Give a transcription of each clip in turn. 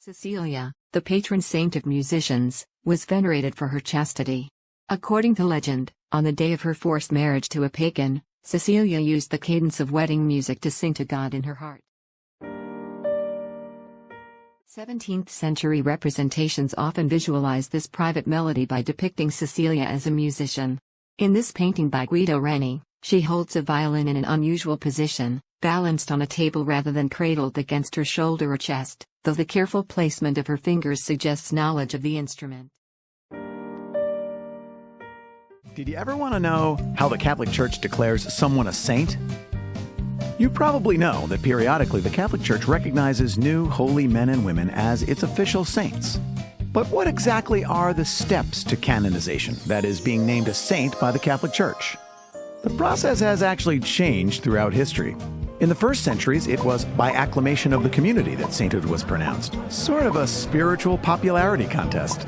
Cecilia, the patron saint of musicians, was venerated for her chastity. According to legend, on the day of her forced marriage to a pagan, Cecilia used the cadence of wedding music to sing to God in her heart. 17th-century representations often visualize this private melody by depicting Cecilia as a musician. In this painting by Guido Reni, she holds a violin in an unusual position, balanced on a table rather than cradled against her shoulder or chest, though the careful placement of her fingers suggests knowledge of the instrument. Did you ever want to know how the Catholic Church declares someone a saint? You probably know that periodically the Catholic Church recognizes new holy men and women as its official saints. But what exactly are the steps to canonization, that is, being named a saint by the Catholic Church? The process has actually changed throughout history. In the first centuries, it was by acclamation of the community that sainthood was pronounced, sort of a spiritual popularity contest.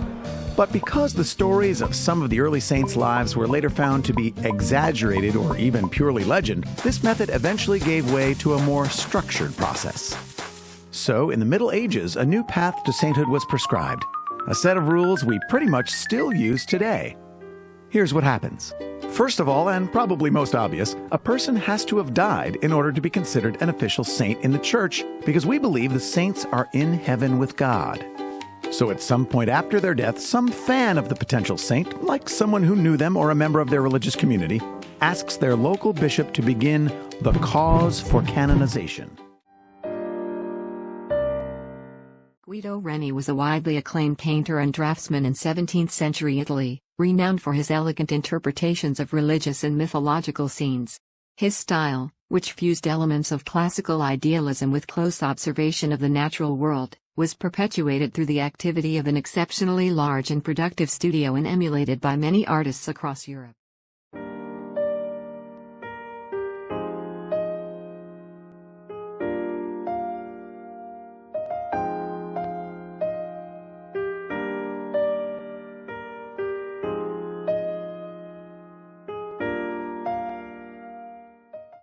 But because the stories of some of the early saints' lives were later found to be exaggerated or even purely legend, this method eventually gave way to a more structured process. So, in the Middle Ages, a new path to sainthood was prescribed, a set of rules we pretty much still use today. Here's what happens. First of all, and probably most obvious, a person has to have died in order to be considered an official saint in the Church, because we believe the saints are in heaven with God. So at some point after their death, some fan of the potential saint, like someone who knew them or a member of their religious community, asks their local bishop to begin the cause for canonization. Guido Reni was a widely acclaimed painter and draftsman in 17th-century Italy, renowned for his elegant interpretations of religious and mythological scenes. His style, which fused elements of classical idealism with close observation of the natural world, was perpetuated through the activity of an exceptionally large and productive studio and emulated by many artists across Europe.